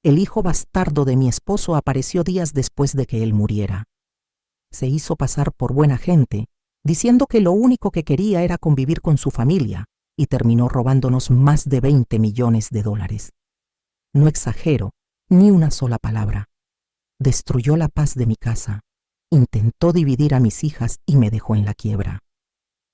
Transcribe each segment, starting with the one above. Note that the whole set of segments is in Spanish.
el hijo bastardo de mi esposo apareció días después de que él muriera. Se hizo pasar por buena gente, diciendo que lo único que quería era convivir con su familia, y terminó robándonos más de $20 millones. No exagero, ni una sola palabra. Destruyó la paz de mi casa, intentó dividir a mis hijas y me dejó en la quiebra.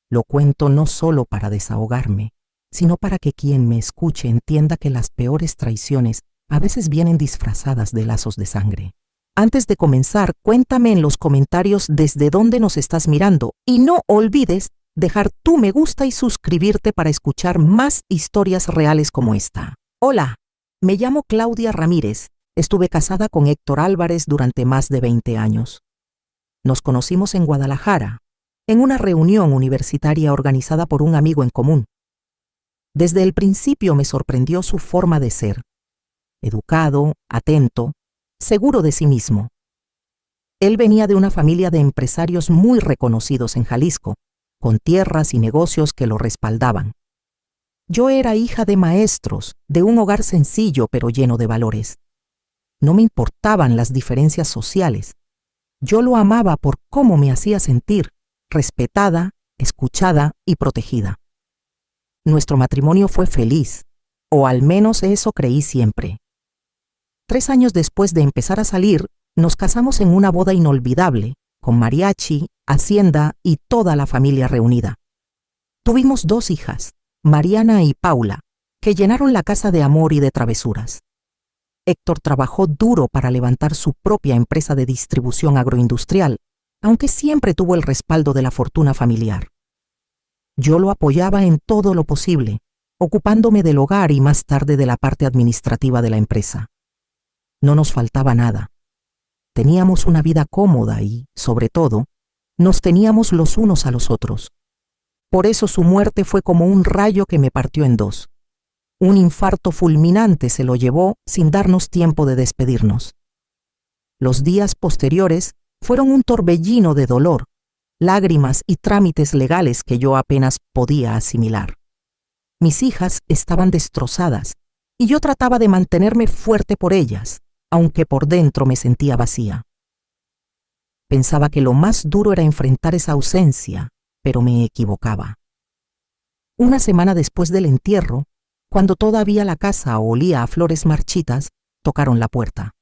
Lo cuento no solo para desahogarme, sino para que quien me escuche entienda que las peores traiciones a veces vienen disfrazadas de lazos de sangre. Antes de comenzar, cuéntame en los comentarios desde dónde nos estás mirando y no olvides dejar tu me gusta y suscribirte para escuchar más historias reales como esta. Hola, me llamo Claudia Ramírez. Estuve casada con Héctor Álvarez durante más de 20 años. Nos conocimos en Guadalajara, en una reunión universitaria organizada por un amigo en común. Desde el principio me sorprendió su forma de ser. Educado, atento, seguro de sí mismo. Él venía de una familia de empresarios muy reconocidos en Jalisco, con tierras y negocios que lo respaldaban. Yo era hija de maestros, de un hogar sencillo pero lleno de valores. No me importaban las diferencias sociales. Yo lo amaba por cómo me hacía sentir, respetada, escuchada y protegida. Nuestro matrimonio fue feliz, o al menos eso creí siempre. 3 años después de empezar a salir, nos casamos en una boda inolvidable, con mariachi, hacienda y toda la familia reunida. Tuvimos 2 hijas, Mariana y Paula, que llenaron la casa de amor y de travesuras. Héctor trabajó duro para levantar su propia empresa de distribución agroindustrial, aunque siempre tuvo el respaldo de la fortuna familiar. Yo lo apoyaba en todo lo posible, ocupándome del hogar y más tarde de la parte administrativa de la empresa. No nos faltaba nada. Teníamos una vida cómoda y, sobre todo, nos teníamos los unos a los otros. Por eso su muerte fue como un rayo que me partió en 2. Un infarto fulminante se lo llevó sin darnos tiempo de despedirnos. Los días posteriores fueron un torbellino de dolor, lágrimas y trámites legales que yo apenas podía asimilar. Mis hijas estaban destrozadas y yo trataba de mantenerme fuerte por ellas, aunque por dentro me sentía vacía. Pensaba que lo más duro era enfrentar esa ausencia, pero me equivocaba. Una semana después del entierro, cuando todavía la casa olía a flores marchitas, tocaron la puerta.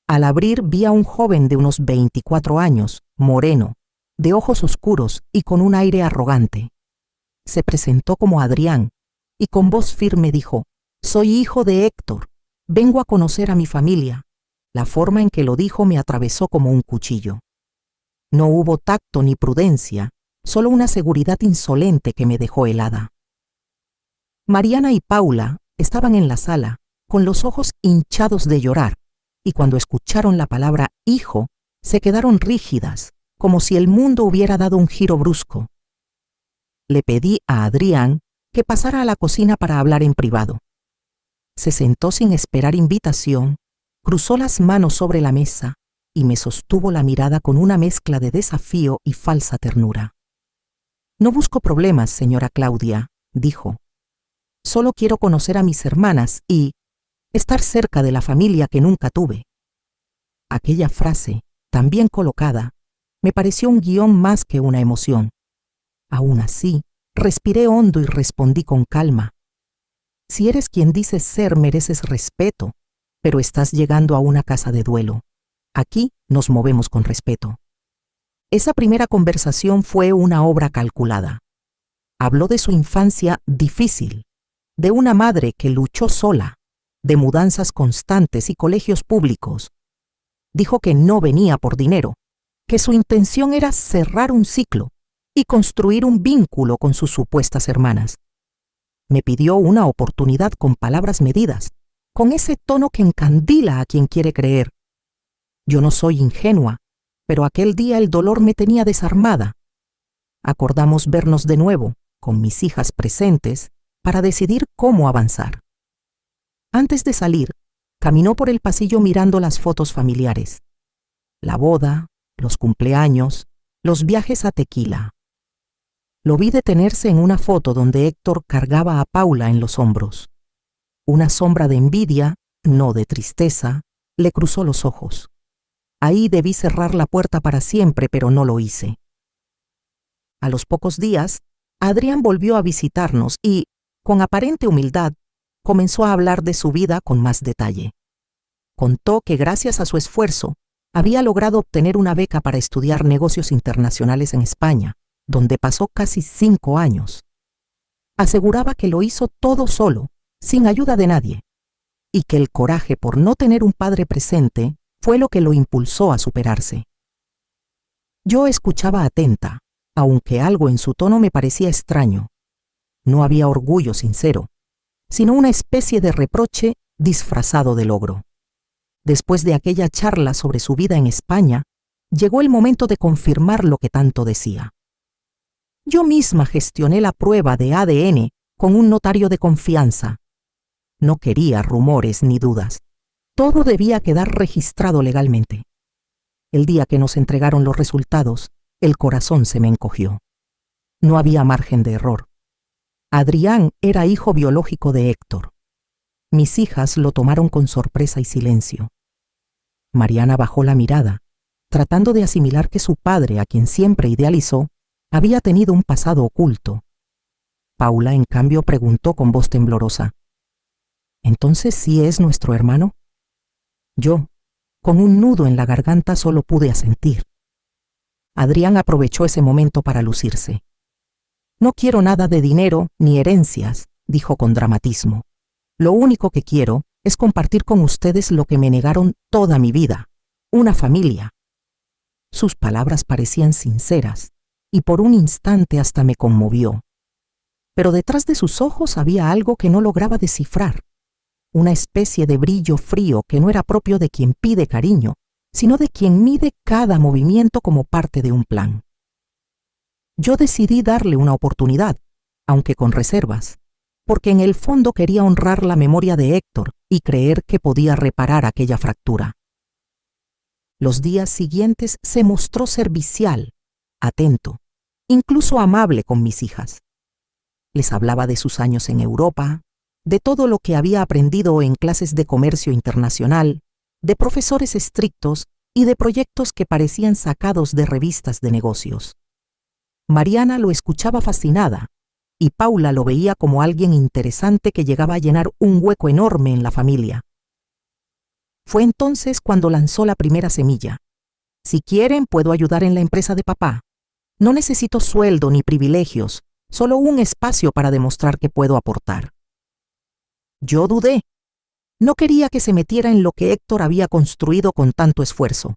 Al abrir vi a un joven de unos 24 años, moreno, de ojos oscuros y con un aire arrogante. Se presentó como Adrián y con voz firme dijo: «Soy hijo de Héctor, vengo a conocer a mi familia». La forma en que lo dijo me atravesó como un cuchillo. No hubo tacto ni prudencia, solo una seguridad insolente que me dejó helada. Mariana y Paula estaban en la sala, con los ojos hinchados de llorar, y cuando escucharon la palabra hijo, se quedaron rígidas, como si el mundo hubiera dado un giro brusco. Le pedí a Adrián que pasara a la cocina para hablar en privado. Se sentó sin esperar invitación, cruzó las manos sobre la mesa y me sostuvo la mirada con una mezcla de desafío y falsa ternura. «No busco problemas, señora Claudia», dijo. «Solo quiero conocer a mis hermanas y estar cerca de la familia que nunca tuve». Aquella frase, tan bien colocada, me pareció un guión más que una emoción. Aún así, respiré hondo y respondí con calma: «Si eres quien dices ser, mereces respeto, pero estás llegando a una casa de duelo. Aquí nos movemos con respeto». Esa primera conversación fue una obra calculada. Habló de su infancia difícil, de una madre que luchó sola, de mudanzas constantes y colegios públicos. Dijo que no venía por dinero, que su intención era cerrar un ciclo y construir un vínculo con sus supuestas hermanas. Me pidió una oportunidad con palabras medidas, con ese tono que encandila a quien quiere creer. Yo no soy ingenua, pero aquel día el dolor me tenía desarmada. Acordamos vernos de nuevo, con mis hijas presentes, para decidir cómo avanzar. Antes de salir, caminó por el pasillo mirando las fotos familiares. La boda, los cumpleaños, los viajes a Tequila. Lo vi detenerse en una foto donde Héctor cargaba a Paula en los hombros. Una sombra de envidia no de tristeza, le cruzó los ojos. Ahí debí cerrar la puerta para siempre, pero no lo hice. A los pocos días, Adrián volvió a visitarnos y, con aparente humildad, comenzó a hablar de su vida con más detalle. Contó que gracias a su esfuerzo, había logrado obtener una beca para estudiar negocios internacionales en España, donde pasó casi 5 años. Aseguraba que lo hizo todo solo, sin ayuda de nadie, y que el coraje por no tener un padre presente fue lo que lo impulsó a superarse. Yo escuchaba atenta, aunque algo en su tono me parecía extraño. No había orgullo sincero, sino una especie de reproche disfrazado de logro. Después de aquella charla sobre su vida en España, llegó el momento de confirmar lo que tanto decía. Yo misma gestioné la prueba de ADN con un notario de confianza. No quería rumores ni dudas. Todo debía quedar registrado legalmente. El día que nos entregaron los resultados, el corazón se me encogió. No había margen de error. Adrián era hijo biológico de Héctor. Mis hijas lo tomaron con sorpresa y silencio. Mariana bajó la mirada, tratando de asimilar que su padre, a quien siempre idealizó, había tenido un pasado oculto. Paula, en cambio, preguntó con voz temblorosa: ¿entonces sí es nuestro hermano? Yo, con un nudo en la garganta, solo pude asentir. Adrián aprovechó ese momento para lucirse. No quiero nada de dinero ni herencias, dijo con dramatismo. Lo único que quiero es compartir con ustedes lo que me negaron toda mi vida, una familia. Sus palabras parecían sinceras, y por un instante hasta me conmovió. Pero detrás de sus ojos había algo que no lograba descifrar, una especie de brillo frío que no era propio de quien pide cariño, sino de quien mide cada movimiento como parte de un plan. Yo decidí darle una oportunidad, aunque con reservas, porque en el fondo quería honrar la memoria de Héctor y creer que podía reparar aquella fractura. Los días siguientes se mostró servicial, atento, incluso amable con mis hijas. Les hablaba de sus años en Europa, de todo lo que había aprendido en clases de comercio internacional, de profesores estrictos y de proyectos que parecían sacados de revistas de negocios. Mariana lo escuchaba fascinada, y Paula lo veía como alguien interesante que llegaba a llenar un hueco enorme en la familia. Fue entonces cuando lanzó la primera semilla. Si quieren, puedo ayudar en la empresa de papá. No necesito sueldo ni privilegios, solo un espacio para demostrar que puedo aportar. Yo dudé. No quería que se metiera en lo que Héctor había construido con tanto esfuerzo,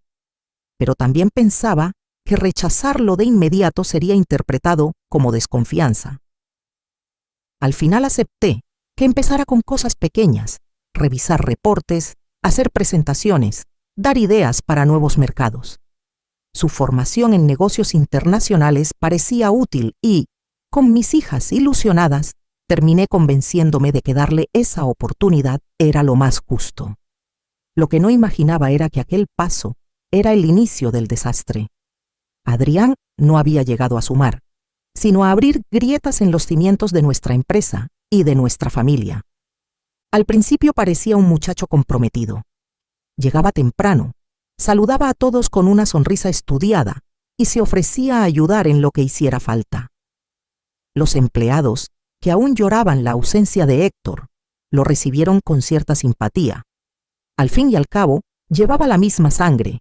pero también pensaba que rechazarlo de inmediato sería interpretado como desconfianza. Al final acepté que empezara con cosas pequeñas, revisar reportes, hacer presentaciones, dar ideas para nuevos mercados. Su formación en negocios internacionales parecía útil y, con mis hijas ilusionadas, terminé convenciéndome de que darle esa oportunidad era lo más justo. Lo que no imaginaba era que aquel paso era el inicio del desastre. Adrián no había llegado a sumar, sino a abrir grietas en los cimientos de nuestra empresa y de nuestra familia. Al principio parecía un muchacho comprometido. Llegaba temprano, saludaba a todos con una sonrisa estudiada y se ofrecía a ayudar en lo que hiciera falta. Los empleados, que aún lloraban la ausencia de Héctor, lo recibieron con cierta simpatía. Al fin y al cabo, llevaba la misma sangre.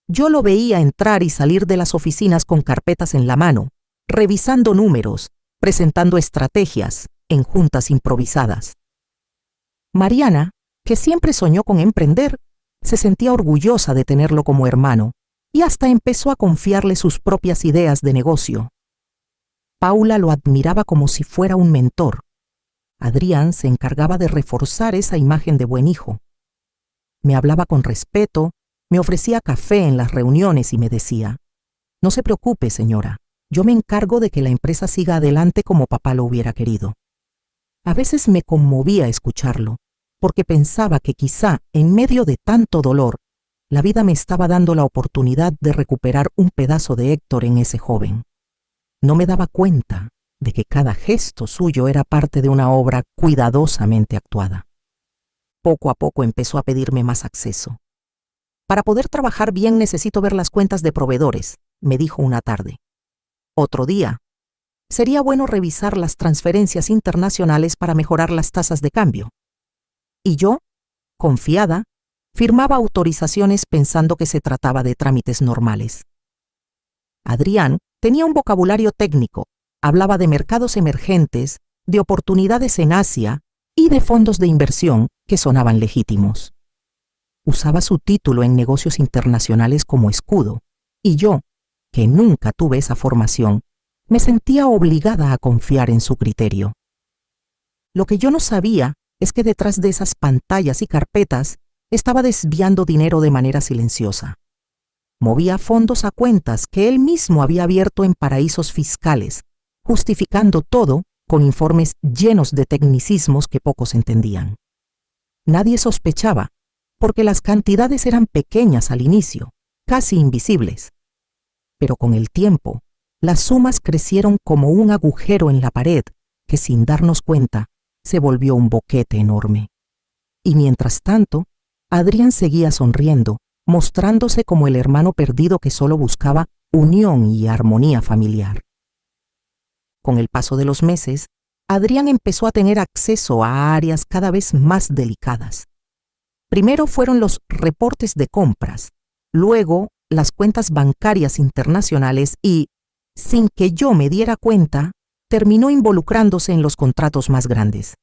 Yo lo veía entrar y salir de las oficinas con carpetas en la mano, revisando números, presentando estrategias en juntas improvisadas. Mariana, que siempre soñó con emprender, se sentía orgullosa de tenerlo como hermano y hasta empezó a confiarle sus propias ideas de negocio. Paula lo admiraba como si fuera un mentor. Adrián se encargaba de reforzar esa imagen de buen hijo. Me hablaba con respeto, me ofrecía café en las reuniones y me decía: «No se preocupe, señora, yo me encargo de que la empresa siga adelante como papá lo hubiera querido». A veces me conmovía escucharlo, porque pensaba que quizá, en medio de tanto dolor, la vida me estaba dando la oportunidad de recuperar un pedazo de Héctor en ese joven. No me daba cuenta de que cada gesto suyo era parte de una obra cuidadosamente actuada. Poco a poco empezó a pedirme más acceso. Para poder trabajar bien necesito ver las cuentas de proveedores, me dijo una tarde. Otro día, sería bueno revisar las transferencias internacionales para mejorar las tasas de cambio. Y yo, confiada, firmaba autorizaciones pensando que se trataba de trámites normales. Adrián tenía un vocabulario técnico, hablaba de mercados emergentes, de oportunidades en Asia y de fondos de inversión que sonaban legítimos. Usaba su título en negocios internacionales como escudo, y yo, que nunca tuve esa formación, me sentía obligada a confiar en su criterio. Lo que yo no sabía es que detrás de esas pantallas y carpetas estaba desviando dinero de manera silenciosa. Movía fondos a cuentas que él mismo había abierto en paraísos fiscales, justificando todo con informes llenos de tecnicismos que pocos entendían. Nadie sospechaba, porque las cantidades eran pequeñas al inicio, casi invisibles. Pero con el tiempo, las sumas crecieron como un agujero en la pared que, sin darnos cuenta, se volvió un boquete enorme. Y mientras tanto, Adrián seguía sonriendo, mostrándose como el hermano perdido que solo buscaba unión y armonía familiar. Con el paso de los meses, Adrián empezó a tener acceso a áreas cada vez más delicadas. Primero fueron los reportes de compras, luego las cuentas bancarias internacionales y, sin que yo me diera cuenta, terminó involucrándose en los contratos más grandes.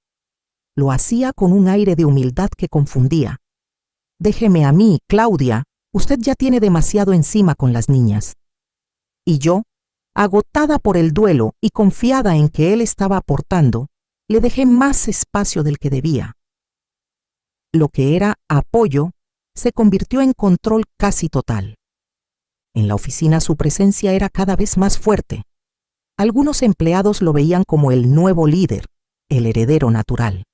Lo hacía con un aire de humildad que confundía. «Déjeme a mí, Claudia, usted ya tiene demasiado encima con las niñas». Y yo, agotada por el duelo y confiada en que él estaba aportando, le dejé más espacio del que debía. Lo que era apoyo se convirtió en control casi total. En la oficina su presencia era cada vez más fuerte. Algunos empleados lo veían como el nuevo líder, el heredero natural.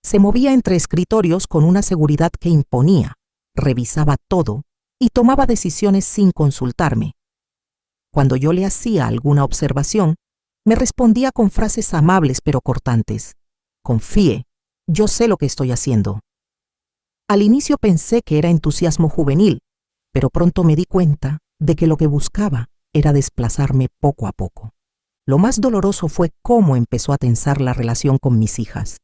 Se movía entre escritorios con una seguridad que imponía, revisaba todo y tomaba decisiones sin consultarme. Cuando yo le hacía alguna observación, me respondía con frases amables pero cortantes. «Confíe, yo sé lo que estoy haciendo». Al inicio pensé que era entusiasmo juvenil, pero pronto me di cuenta de que lo que buscaba era desplazarme poco a poco. Lo más doloroso fue cómo empezó a tensar la relación con mis hijas.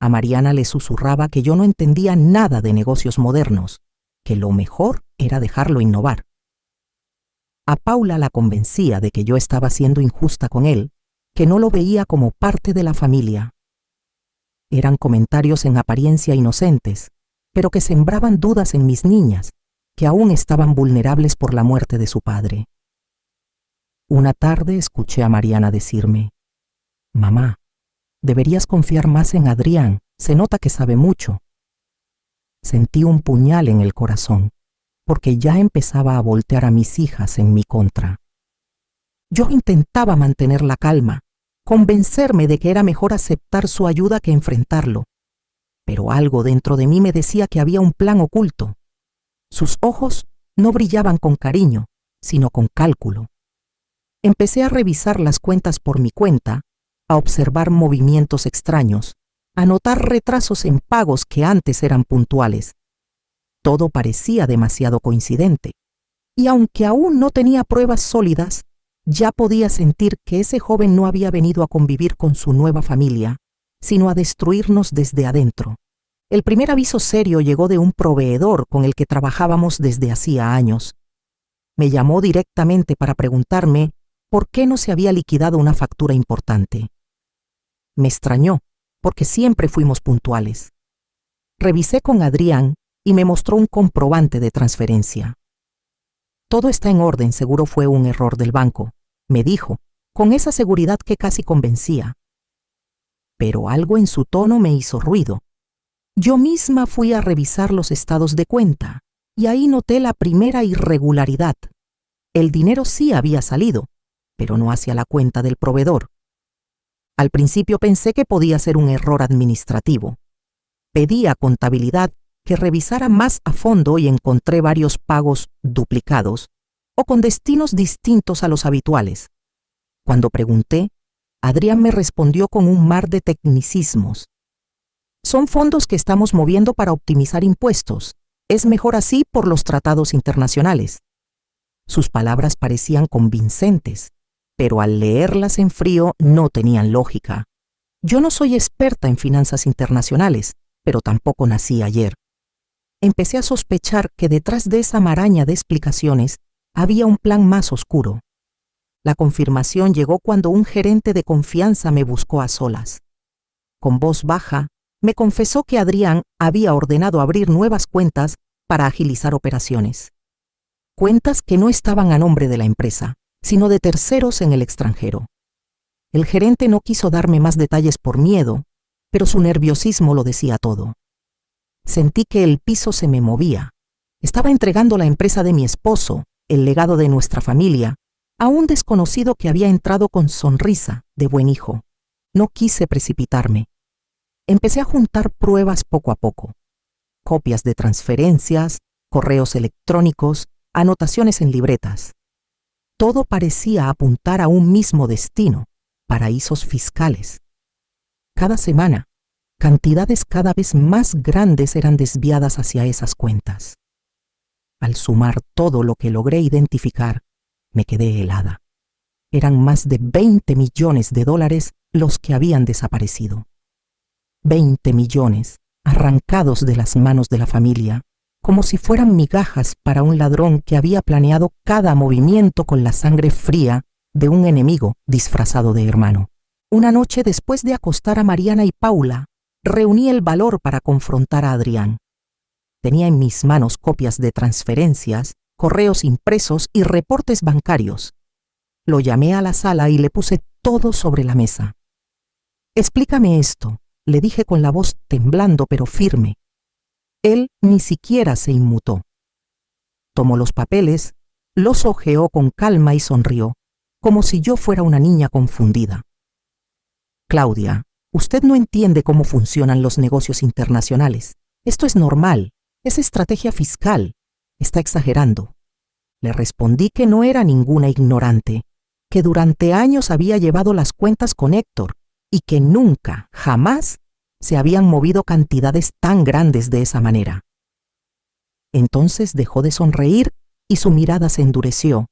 A Mariana le susurraba que yo no entendía nada de negocios modernos, que lo mejor era dejarlo innovar. A Paula la convencía de que yo estaba siendo injusta con él, que no lo veía como parte de la familia. Eran comentarios en apariencia inocentes, pero que sembraban dudas en mis niñas, que aún estaban vulnerables por la muerte de su padre. Una tarde escuché a Mariana decirme: «Mamá, deberías confiar más en Adrián, se nota que sabe mucho». Sentí un puñal en el corazón, porque ya empezaba a voltear a mis hijas en mi contra. Yo intentaba mantener la calma, convencerme de que era mejor aceptar su ayuda que enfrentarlo, pero algo dentro de mí me decía que había un plan oculto. Sus ojos no brillaban con cariño, sino con cálculo. Empecé a revisar las cuentas por mi cuenta, a observar movimientos extraños, a notar retrasos en pagos que antes eran puntuales. Todo parecía demasiado coincidente, y aunque aún no tenía pruebas sólidas, ya podía sentir que ese joven no había venido a convivir con su nueva familia, sino a destruirnos desde adentro. El primer aviso serio llegó de un proveedor con el que trabajábamos desde hacía años. Me llamó directamente para preguntarme por qué no se había liquidado una factura importante. Me extrañó, porque siempre fuimos puntuales. Revisé con Adrián y me mostró un comprobante de transferencia. «Todo está en orden, seguro fue un error del banco», me dijo, con esa seguridad que casi convencía. Pero algo en su tono me hizo ruido. Yo misma fui a revisar los estados de cuenta, y ahí noté la primera irregularidad. El dinero sí había salido, pero no hacia la cuenta del proveedor. Al principio pensé que podía ser un error administrativo. Pedí a contabilidad que revisara más a fondo y encontré varios pagos duplicados o con destinos distintos a los habituales. Cuando pregunté, Adrián me respondió con un mar de tecnicismos. Son fondos que estamos moviendo para optimizar impuestos. Es mejor así por los tratados internacionales. Sus palabras parecían convincentes, pero al leerlas en frío no tenían lógica. Yo no soy experta en finanzas internacionales, pero tampoco nací ayer. Empecé a sospechar que detrás de esa maraña de explicaciones había un plan más oscuro. La confirmación llegó cuando un gerente de confianza me buscó a solas. Con voz baja, me confesó que Adrián había ordenado abrir nuevas cuentas para agilizar operaciones. Cuentas que no estaban a nombre de la empresa, sino de terceros en el extranjero. El gerente no quiso darme más detalles por miedo, pero su nerviosismo lo decía todo. Sentí que el piso se me movía. Estaba entregando la empresa de mi esposo, el legado de nuestra familia, a un desconocido que había entrado con sonrisa de buen hijo. No quise precipitarme. Empecé a juntar pruebas poco a poco. Copias de transferencias, correos electrónicos, anotaciones en libretas. Todo parecía apuntar a un mismo destino: paraísos fiscales. Cada semana, cantidades cada vez más grandes eran desviadas hacia esas cuentas. Al sumar todo lo que logré identificar, me quedé helada. Eran más de 20 millones de dólares los que habían desaparecido. 20 millones arrancados de las manos de la familia, como si fueran migajas para un ladrón que había planeado cada movimiento con la sangre fría de un enemigo disfrazado de hermano. Una noche después de acostar a Mariana y Paula, reuní el valor para confrontar a Adrián. Tenía en mis manos copias de transferencias, correos impresos y reportes bancarios. Lo llamé a la sala y le puse todo sobre la mesa. «Explícame esto», le dije con la voz temblando pero firme. Él ni siquiera se inmutó. Tomó los papeles, los hojeó con calma y sonrió, como si yo fuera una niña confundida. «Claudia, usted no entiende cómo funcionan los negocios internacionales. Esto es normal, es estrategia fiscal. Está exagerando». Le respondí que no era ninguna ignorante, que durante años había llevado las cuentas con Héctor y que nunca, jamás, se habían movido cantidades tan grandes de esa manera. Entonces dejó de sonreír y su mirada se endureció.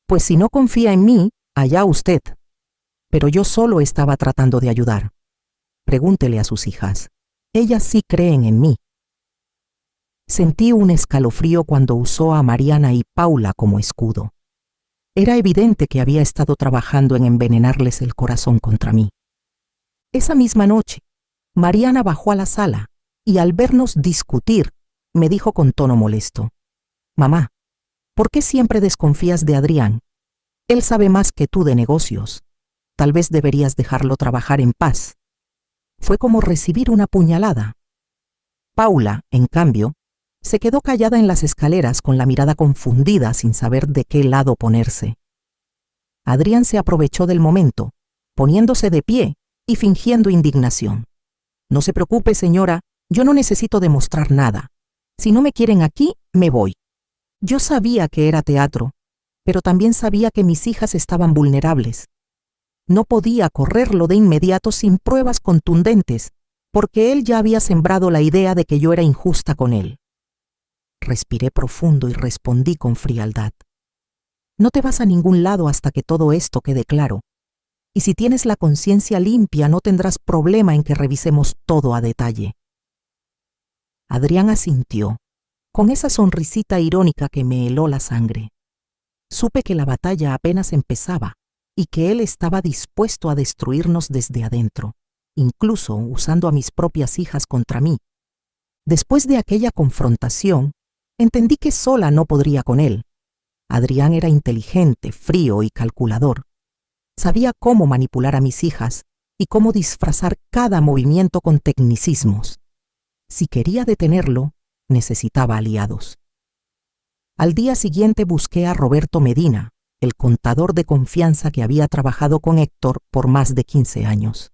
«Pues si no confía en mí, allá usted. Pero yo solo estaba tratando de ayudar. Pregúntele a sus hijas. Ellas sí creen en mí». Sentí un escalofrío cuando usó a Mariana y Paula como escudo. Era evidente que había estado trabajando en envenenarles el corazón contra mí. Esa misma noche, Mariana bajó a la sala y al vernos discutir, me dijo con tono molesto: «Mamá, ¿por qué siempre desconfías de Adrián? Él sabe más que tú de negocios. Tal vez deberías dejarlo trabajar en paz». Fue como recibir una puñalada. Paula, en cambio, se quedó callada en las escaleras con la mirada confundida sin saber de qué lado ponerse. Adrián se aprovechó del momento, poniéndose de pie y fingiendo indignación. «No se preocupe, señora, yo no necesito demostrar nada. Si no me quieren aquí, me voy». Yo sabía que era teatro, pero también sabía que mis hijas estaban vulnerables. No podía correrlo de inmediato sin pruebas contundentes, porque él ya había sembrado la idea de que yo era injusta con él. Respiré profundo y respondí con frialdad: «No te vas a ningún lado hasta que todo esto quede claro. Y si tienes la conciencia limpia, no tendrás problema en que revisemos todo a detalle». Adrián asintió, con esa sonrisita irónica que me heló la sangre. Supe que la batalla apenas empezaba y que él estaba dispuesto a destruirnos desde adentro, incluso usando a mis propias hijas contra mí. Después de aquella confrontación, entendí que sola no podría con él. Adrián era inteligente, frío y calculador. Sabía cómo manipular a mis hijas y cómo disfrazar cada movimiento con tecnicismos. Si quería detenerlo, necesitaba aliados. Al día siguiente busqué a Roberto Medina, el contador de confianza que había trabajado con Héctor por más de 15 años.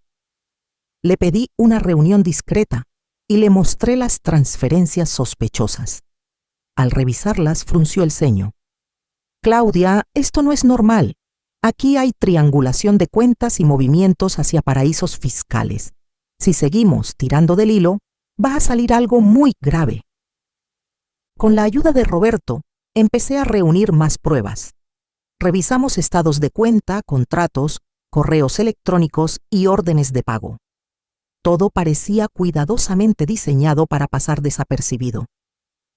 Le pedí una reunión discreta y le mostré las transferencias sospechosas. Al revisarlas, frunció el ceño. «Claudia, esto no es normal. Aquí hay triangulación de cuentas y movimientos hacia paraísos fiscales. Si seguimos tirando del hilo, va a salir algo muy grave. Con la ayuda de Roberto, empecé a reunir más pruebas. Revisamos estados de cuenta, contratos, correos electrónicos y órdenes de pago. Todo parecía cuidadosamente diseñado para pasar desapercibido.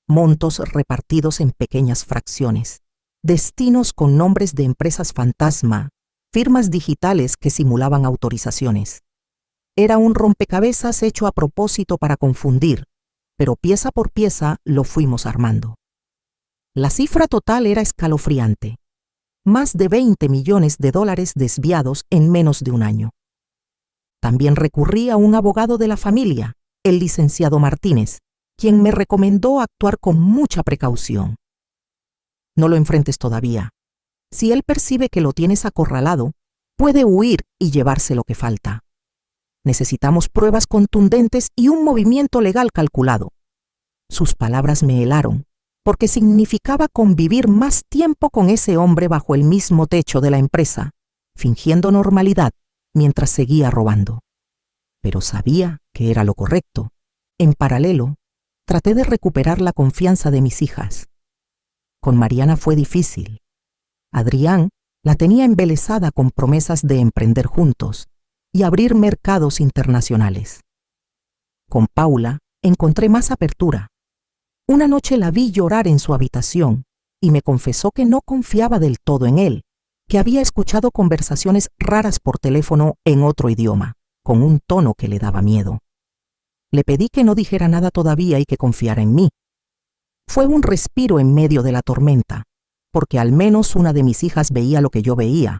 Montos repartidos en pequeñas fracciones, destinos con nombres de empresas fantasma, firmas digitales que simulaban autorizaciones. Era un rompecabezas hecho a propósito para confundir, pero pieza por pieza lo fuimos armando. La cifra total era escalofriante. Más de $20 millones desviados en menos de un año. También recurrí a un abogado de la familia, el licenciado Martínez, quien me recomendó actuar con mucha precaución. No lo enfrentes todavía. Si él percibe que lo tienes acorralado, puede huir y llevarse lo que falta. Necesitamos pruebas contundentes y un movimiento legal calculado. Sus palabras me helaron, porque significaba convivir más tiempo con ese hombre bajo el mismo techo de la empresa, fingiendo normalidad mientras seguía robando. Pero sabía que era lo correcto. En paralelo, traté de recuperar la confianza de mis hijas. Con Mariana fue difícil. Adrián la tenía embelesada con promesas de emprender juntos y abrir mercados internacionales. Con Paula encontré más apertura. Una noche la vi llorar en su habitación y me confesó que no confiaba del todo en él, que había escuchado conversaciones raras por teléfono en otro idioma, con un tono que le daba miedo. Le pedí que no dijera nada todavía y que confiara en mí. Fue un respiro en medio de la tormenta, porque al menos una de mis hijas veía lo que yo veía,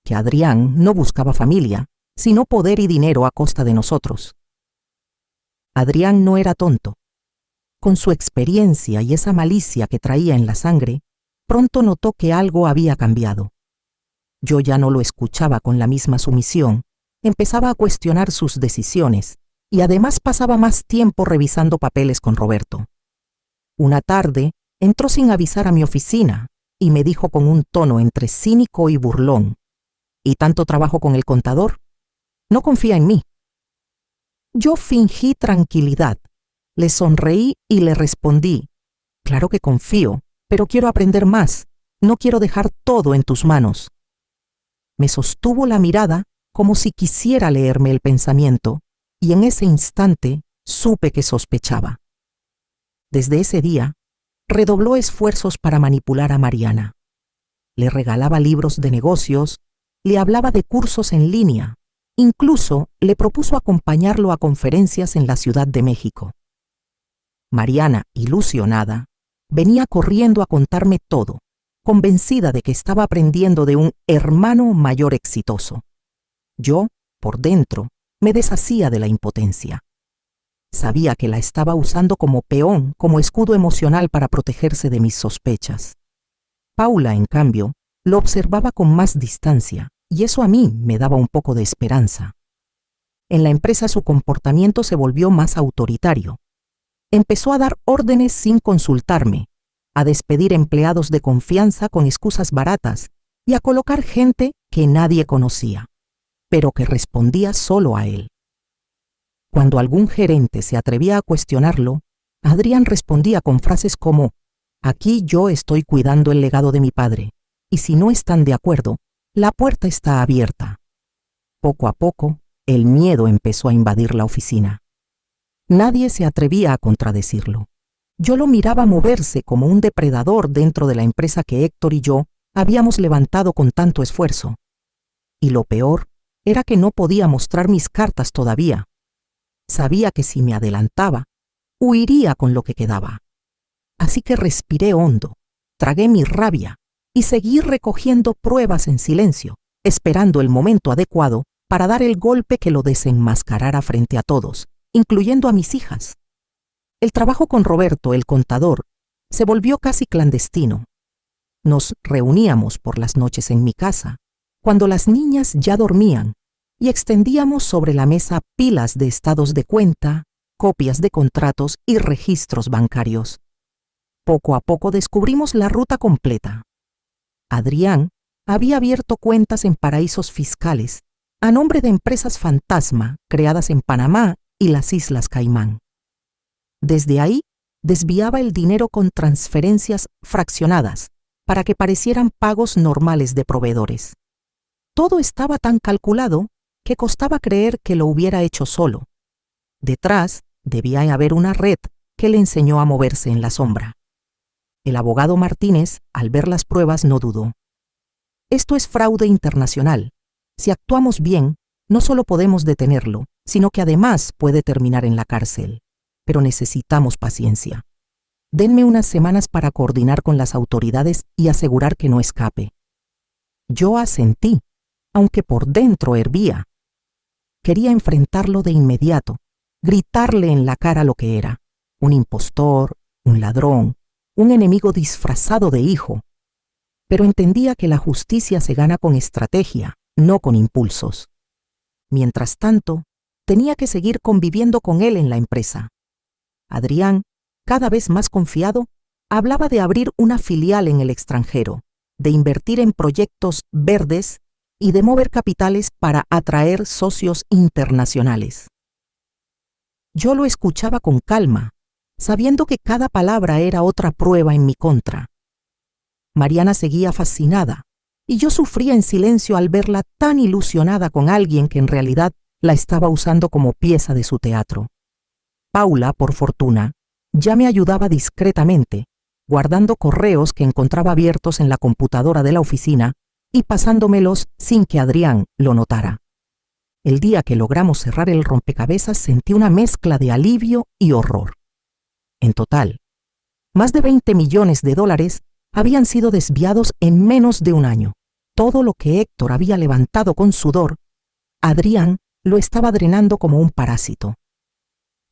que Adrián no buscaba familia, sino poder y dinero a costa de nosotros. Adrián no era tonto. Con su experiencia y esa malicia que traía en la sangre, pronto notó que algo había cambiado. Yo ya no lo escuchaba con la misma sumisión, empezaba a cuestionar sus decisiones y además pasaba más tiempo revisando papeles con Roberto. Una tarde entró sin avisar a mi oficina y me dijo con un tono entre cínico y burlón: ¿y tanto trabajo con el contador? ¿No confía en mí? Yo fingí tranquilidad, le sonreí y le respondí: claro que confío, pero quiero aprender más, no quiero dejar todo en tus manos. Me sostuvo la mirada como si quisiera leerme el pensamiento, y en ese instante supe que sospechaba. Desde ese día, redobló esfuerzos para manipular a Mariana. Le regalaba libros de negocios, le hablaba de cursos en línea, incluso le propuso acompañarlo a conferencias en la Ciudad de México. Mariana, ilusionada, venía corriendo a contarme todo, convencida de que estaba aprendiendo de un hermano mayor exitoso. Yo, por dentro, me deshacía de la impotencia. Sabía que la estaba usando como peón, como escudo emocional para protegerse de mis sospechas. Paula, en cambio, lo observaba con más distancia, y eso a mí me daba un poco de esperanza. En la empresa su comportamiento se volvió más autoritario. Empezó a dar órdenes sin consultarme, a despedir empleados de confianza con excusas baratas y a colocar gente que nadie conocía, pero que respondía solo a él. Cuando algún gerente se atrevía a cuestionarlo, Adrián respondía con frases como: aquí yo estoy cuidando el legado de mi padre, y si no están de acuerdo, la puerta está abierta. Poco a poco, el miedo empezó a invadir la oficina. Nadie se atrevía a contradecirlo. Yo lo miraba moverse como un depredador dentro de la empresa que Héctor y yo habíamos levantado con tanto esfuerzo. Y lo peor era que no podía mostrar mis cartas todavía. Sabía que si me adelantaba, huiría con lo que quedaba. Así que respiré hondo, tragué mi rabia y seguí recogiendo pruebas en silencio, esperando el momento adecuado para dar el golpe que lo desenmascarara frente a todos, incluyendo a mis hijas. El trabajo con Roberto, el contador, se volvió casi clandestino. Nos reuníamos por las noches en mi casa, cuando las niñas ya dormían, y extendíamos sobre la mesa pilas de estados de cuenta, copias de contratos y registros bancarios. Poco a poco descubrimos la ruta completa. Adrián había abierto cuentas en paraísos fiscales a nombre de empresas fantasma creadas en Panamá y las Islas Caimán. Desde ahí, desviaba el dinero con transferencias fraccionadas para que parecieran pagos normales de proveedores. Todo estaba tan calculado que costaba creer que lo hubiera hecho solo. Detrás debía haber una red que le enseñó a moverse en la sombra. El abogado Martínez, al ver las pruebas, no dudó. Esto es fraude internacional. Si actuamos bien, no solo podemos detenerlo, sino que además puede terminar en la cárcel. Pero necesitamos paciencia. Denme unas semanas para coordinar con las autoridades y asegurar que no escape. Yo asentí, aunque por dentro hervía. Quería enfrentarlo de inmediato, gritarle en la cara lo que era: un impostor, un ladrón, un enemigo disfrazado de hijo. Pero entendía que la justicia se gana con estrategia, no con impulsos. Mientras tanto, tenía que seguir conviviendo con él en la empresa. Adrián, cada vez más confiado, hablaba de abrir una filial en el extranjero, de invertir en proyectos verdes y de mover capitales para atraer socios internacionales. Yo lo escuchaba con calma, sabiendo que cada palabra era otra prueba en mi contra. Mariana seguía fascinada, y yo sufría en silencio al verla tan ilusionada con alguien que en realidad la estaba usando como pieza de su teatro. Paula, por fortuna, ya me ayudaba discretamente, guardando correos que encontraba abiertos en la computadora de la oficina y pasándomelos sin que Adrián lo notara. El día que logramos cerrar el rompecabezas sentí una mezcla de alivio y horror. En total, más de $20 millones habían sido desviados en menos de un año. Todo lo que Héctor había levantado con sudor, Adrián lo estaba drenando como un parásito.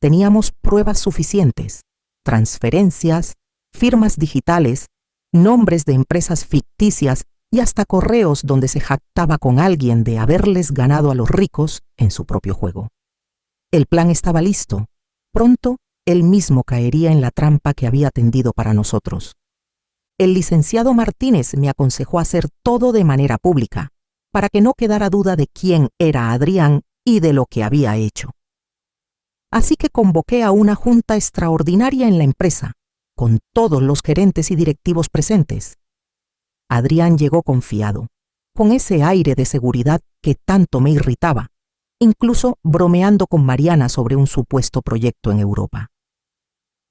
Teníamos pruebas suficientes: transferencias, firmas digitales, nombres de empresas ficticias y hasta correos donde se jactaba con alguien de haberles ganado a los ricos en su propio juego. El plan estaba listo. Pronto, él mismo caería en la trampa que había tendido para nosotros. El licenciado Martínez me aconsejó hacer todo de manera pública, para que no quedara duda de quién era Adrián y de lo que había hecho. Así que convoqué a una junta extraordinaria en la empresa, con todos los gerentes y directivos presentes. Adrián llegó confiado, con ese aire de seguridad que tanto me irritaba, incluso bromeando con Mariana sobre un supuesto proyecto en Europa.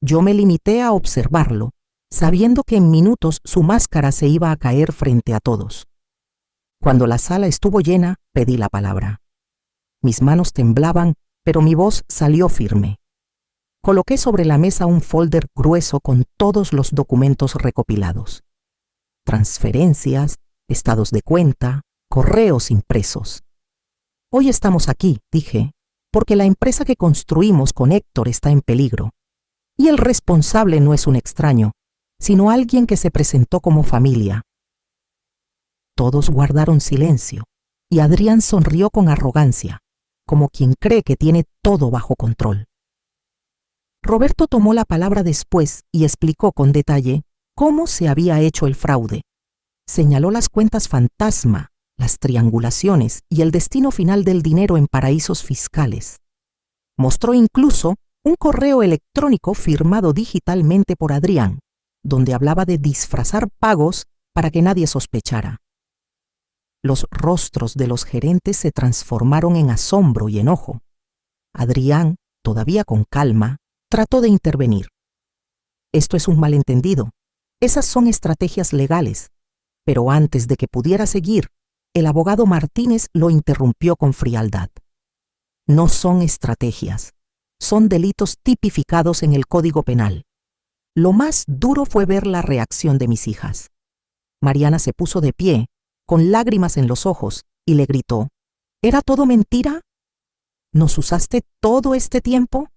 Yo me limité a observarlo, sabiendo que en minutos su máscara se iba a caer frente a todos. Cuando la sala estuvo llena, pedí la palabra. Mis manos temblaban, pero mi voz salió firme. Coloqué sobre la mesa un folder grueso con todos los documentos recopilados: transferencias, estados de cuenta, correos impresos. Hoy estamos aquí, dije, porque la empresa que construimos con Héctor está en peligro. Y el responsable no es un extraño, sino alguien que se presentó como familia. Todos guardaron silencio, y Adrián sonrió con arrogancia, como quien cree que tiene todo bajo control. Roberto tomó la palabra después y explicó con detalle cómo se había hecho el fraude. Señaló las cuentas fantasma, las triangulaciones y el destino final del dinero en paraísos fiscales. Mostró incluso un correo electrónico firmado digitalmente por Adrián, donde hablaba de disfrazar pagos para que nadie sospechara. Los rostros de los gerentes se transformaron en asombro y enojo. Adrián, todavía con calma, trató de intervenir. Esto es un malentendido. Esas son estrategias legales. Pero antes de que pudiera seguir, el abogado Martínez lo interrumpió con frialdad. No son estrategias. Son delitos tipificados en el Código Penal. Lo más duro fue ver la reacción de mis hijas. Mariana se puso de pie, con lágrimas en los ojos, y le gritó: ¿Era todo mentira? ¿Nos usaste todo este tiempo?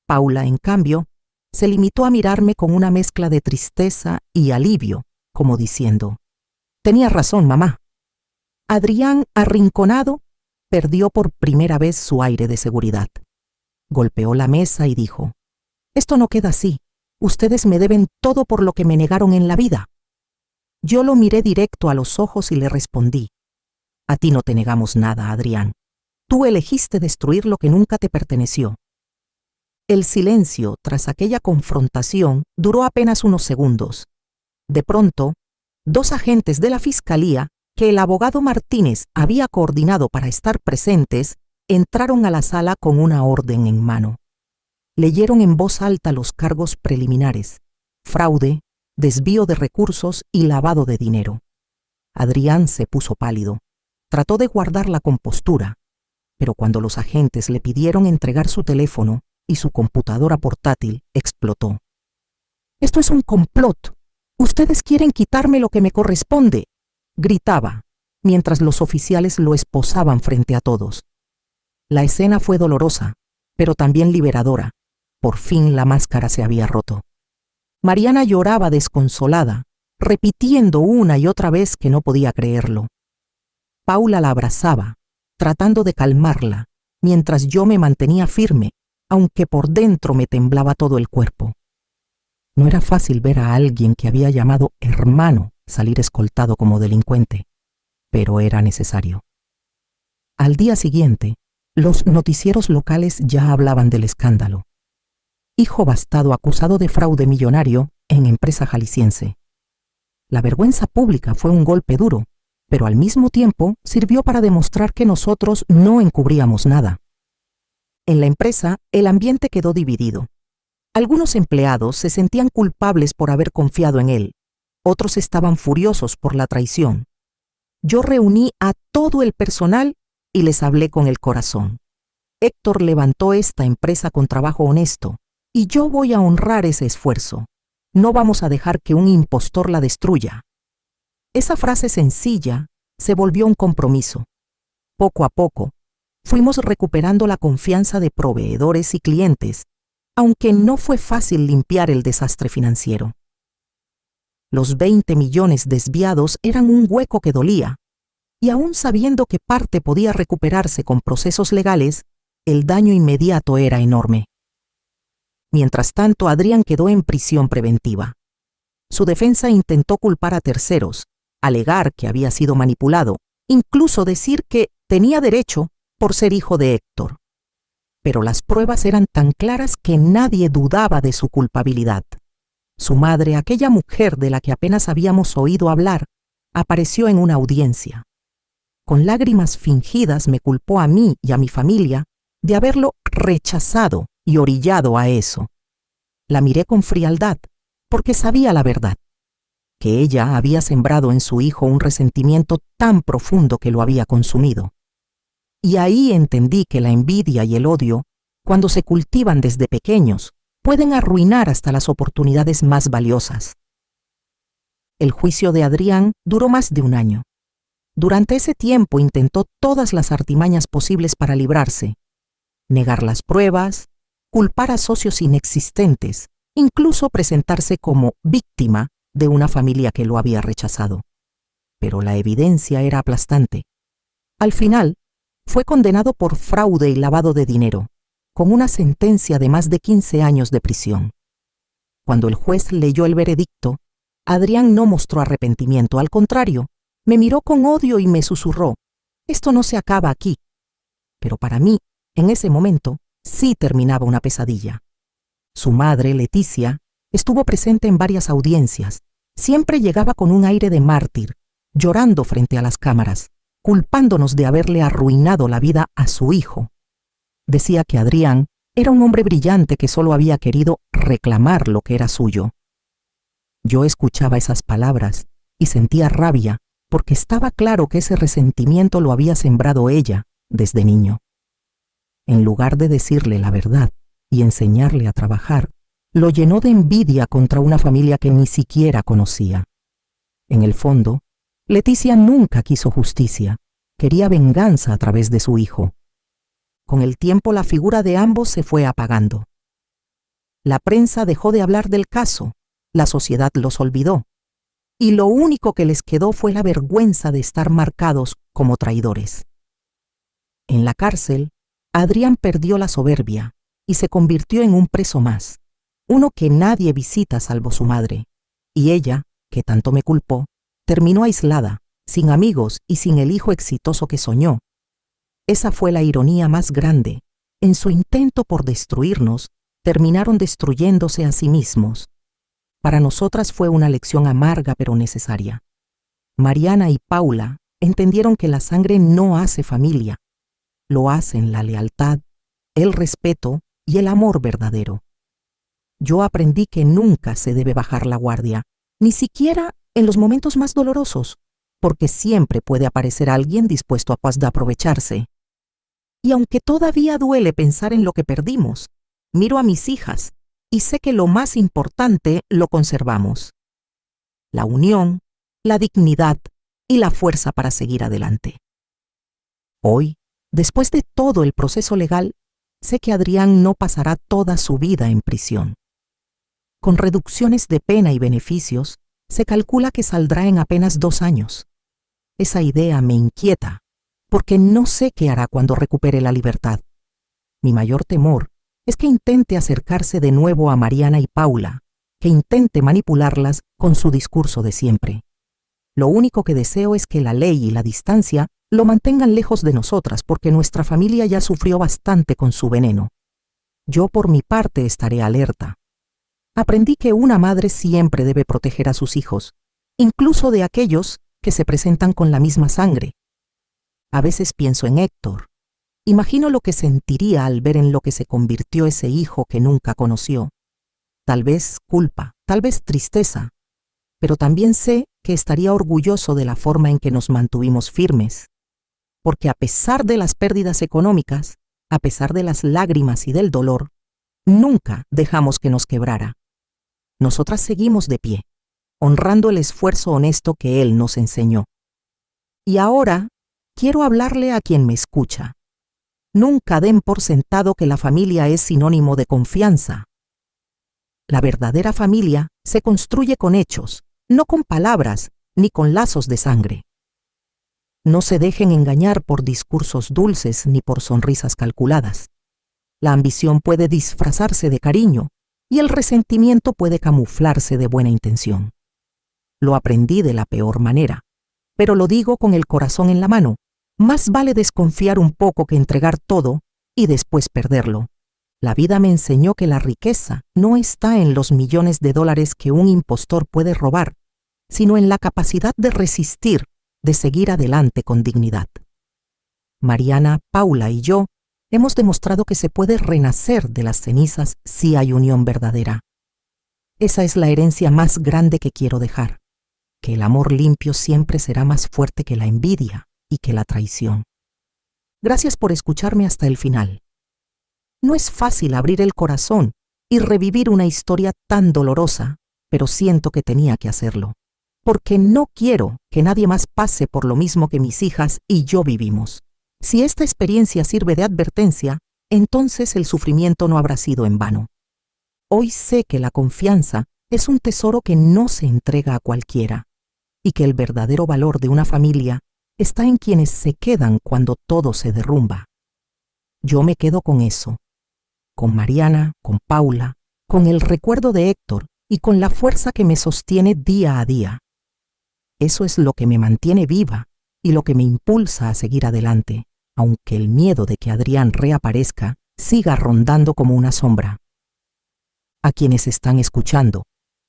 Paula, en cambio, se limitó a mirarme con una mezcla de tristeza y alivio, como diciendo: «Tenías razón, mamá». Adrián, arrinconado, perdió por primera vez su aire de seguridad. Golpeó la mesa y dijo: «Esto no queda así. Ustedes me deben todo por lo que me negaron en la vida». Yo lo miré directo a los ojos y le respondí: A ti no te negamos nada, Adrián. Tú elegiste destruir lo que nunca te perteneció. El silencio tras aquella confrontación duró apenas unos segundos. De pronto, dos agentes de la fiscalía, que el abogado Martínez había coordinado para estar presentes, entraron a la sala con una orden en mano. Leyeron en voz alta los cargos preliminares: fraude, desvío de recursos y lavado de dinero. Adrián se puso pálido. Trató de guardar la compostura, pero cuando los agentes le pidieron entregar su teléfono y su computadora portátil, explotó. «¡Esto es un complot! ¡Ustedes quieren quitarme lo que me corresponde!», gritaba, mientras los oficiales lo esposaban frente a todos. La escena fue dolorosa, pero también liberadora. Por fin la máscara se había roto. Mariana lloraba desconsolada, repitiendo una y otra vez que no podía creerlo. Paula la abrazaba, tratando de calmarla, mientras yo me mantenía firme, aunque por dentro me temblaba todo el cuerpo. No era fácil ver a alguien que había llamado hermano salir escoltado como delincuente, pero era necesario. Al día siguiente, los noticieros locales ya hablaban del escándalo. Hijo bastardo acusado de fraude millonario en empresa jalisciense. La vergüenza pública fue un golpe duro, pero al mismo tiempo sirvió para demostrar que nosotros no encubríamos nada. En la empresa, el ambiente quedó dividido. Algunos empleados se sentían culpables por haber confiado en él. Otros estaban furiosos por la traición. Yo reuní a todo el personal y les hablé con el corazón. Héctor levantó esta empresa con trabajo honesto, y yo voy a honrar ese esfuerzo. No vamos a dejar que un impostor la destruya. Esa frase sencilla se volvió un compromiso. Poco a poco, fuimos recuperando la confianza de proveedores y clientes, aunque no fue fácil limpiar el desastre financiero. Los 20 millones desviados eran un hueco que dolía, y aún sabiendo que parte podía recuperarse con procesos legales, el daño inmediato era enorme. Mientras tanto, Adrián quedó en prisión preventiva. Su defensa intentó culpar a terceros, alegar que había sido manipulado, incluso decir que tenía derecho por ser hijo de Héctor. Pero las pruebas eran tan claras que nadie dudaba de su culpabilidad. Su madre, aquella mujer de la que apenas habíamos oído hablar, apareció en una audiencia. Con lágrimas fingidas me culpó a mí y a mi familia de haberlo rechazado y orillado a eso. La miré con frialdad, porque sabía la verdad, que ella había sembrado en su hijo un resentimiento tan profundo que lo había consumido. Y ahí entendí que la envidia y el odio, cuando se cultivan desde pequeños, pueden arruinar hasta las oportunidades más valiosas. El juicio de Adrián duró más de un año. Durante ese tiempo intentó todas las artimañas posibles para librarse: negar las pruebas, culpar a socios inexistentes, incluso presentarse como víctima de una familia que lo había rechazado. Pero la evidencia era aplastante. Al final, fue condenado por fraude y lavado de dinero, con una sentencia de más de 15 años de prisión. Cuando el juez leyó el veredicto, Adrián no mostró arrepentimiento, al contrario, me miró con odio y me susurró: «Esto no se acaba aquí». Pero para mí, en ese momento, sí terminaba una pesadilla. Su madre, Leticia, estuvo presente en varias audiencias. Siempre llegaba con un aire de mártir, llorando frente a las cámaras, culpándonos de haberle arruinado la vida a su hijo. Decía que Adrián era un hombre brillante que solo había querido reclamar lo que era suyo. Yo escuchaba esas palabras y sentía rabia, porque estaba claro que ese resentimiento lo había sembrado ella desde niño. En lugar de decirle la verdad y enseñarle a trabajar, lo llenó de envidia contra una familia que ni siquiera conocía. En el fondo, Leticia nunca quiso justicia, quería venganza a través de su hijo. Con el tiempo la figura de ambos se fue apagando. La prensa dejó de hablar del caso, la sociedad los olvidó, y lo único que les quedó fue la vergüenza de estar marcados como traidores. En la cárcel, Adrián perdió la soberbia y se convirtió en un preso más, uno que nadie visita salvo su madre, y ella, que tanto me culpó, terminó aislada, sin amigos y sin el hijo exitoso que soñó. Esa fue la ironía más grande. En su intento por destruirnos, terminaron destruyéndose a sí mismos. Para nosotras fue una lección amarga pero necesaria. Mariana y Paula entendieron que la sangre no hace familia. Lo hacen la lealtad, el respeto y el amor verdadero. Yo aprendí que nunca se debe bajar la guardia, ni siquiera en los momentos más dolorosos, porque siempre puede aparecer alguien dispuesto a aprovecharse. Y aunque todavía duele pensar en lo que perdimos, miro a mis hijas y sé que lo más importante lo conservamos: la unión, la dignidad y la fuerza para seguir adelante. Hoy, después de todo el proceso legal, sé que Adrián no pasará toda su vida en prisión. Con reducciones de pena y beneficios, se calcula que saldrá en apenas 2 años. Esa idea me inquieta, porque no sé qué hará cuando recupere la libertad. Mi mayor temor es que intente acercarse de nuevo a Mariana y Paula, que intente manipularlas con su discurso de siempre. Lo único que deseo es que la ley y la distancia lo mantengan lejos de nosotras, porque nuestra familia ya sufrió bastante con su veneno. Yo por mi parte estaré alerta. Aprendí que una madre siempre debe proteger a sus hijos, incluso de aquellos que se presentan con la misma sangre. A veces pienso en Héctor. Imagino lo que sentiría al ver en lo que se convirtió ese hijo que nunca conoció. Tal vez culpa, tal vez tristeza, pero también sé que estaría orgulloso de la forma en que nos mantuvimos firmes, porque a pesar de las pérdidas económicas, a pesar de las lágrimas y del dolor, nunca dejamos que nos quebrara. Nosotras seguimos de pie, honrando el esfuerzo honesto que él nos enseñó. Y ahora quiero hablarle a quien me escucha. Nunca den por sentado que la familia es sinónimo de confianza. La verdadera familia se construye con hechos, no con palabras ni con lazos de sangre. No se dejen engañar por discursos dulces ni por sonrisas calculadas. La ambición puede disfrazarse de cariño y el resentimiento puede camuflarse de buena intención. Lo aprendí de la peor manera, pero lo digo con el corazón en la mano. Más vale desconfiar un poco que entregar todo y después perderlo. La vida me enseñó que la riqueza no está en los millones de dólares que un impostor puede robar, sino en la capacidad de resistir, de seguir adelante con dignidad. Mariana, Paula y yo hemos demostrado que se puede renacer de las cenizas si hay unión verdadera. Esa es la herencia más grande que quiero dejar, que el amor limpio siempre será más fuerte que la envidia y que la traición. Gracias por escucharme hasta el final. No es fácil abrir el corazón y revivir una historia tan dolorosa, pero siento que tenía que hacerlo, porque no quiero que nadie más pase por lo mismo que mis hijas y yo vivimos. Si esta experiencia sirve de advertencia, entonces el sufrimiento no habrá sido en vano. Hoy sé que la confianza es un tesoro que no se entrega a cualquiera, y que el verdadero valor de una familia está en quienes se quedan cuando todo se derrumba. Yo me quedo con eso, con Mariana, con Paula, con el recuerdo de Héctor y con la fuerza que me sostiene día a día. Eso es lo que me mantiene viva y lo que me impulsa a seguir adelante, aunque el miedo de que Adrián reaparezca siga rondando como una sombra. A quienes están escuchando,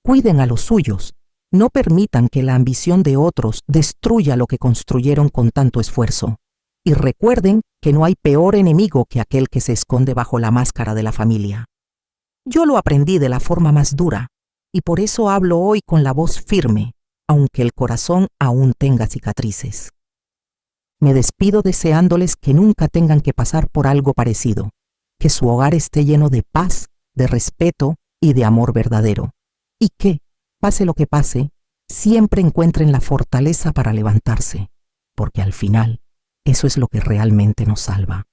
cuiden a los suyos. No permitan que la ambición de otros destruya lo que construyeron con tanto esfuerzo. Y recuerden que no hay peor enemigo que aquel que se esconde bajo la máscara de la familia. Yo lo aprendí de la forma más dura, y por eso hablo hoy con la voz firme, aunque el corazón aún tenga cicatrices. Me despido deseándoles que nunca tengan que pasar por algo parecido, que su hogar esté lleno de paz, de respeto y de amor verdadero, y que, pase lo que pase, siempre encuentren la fortaleza para levantarse, porque al final eso es lo que realmente nos salva.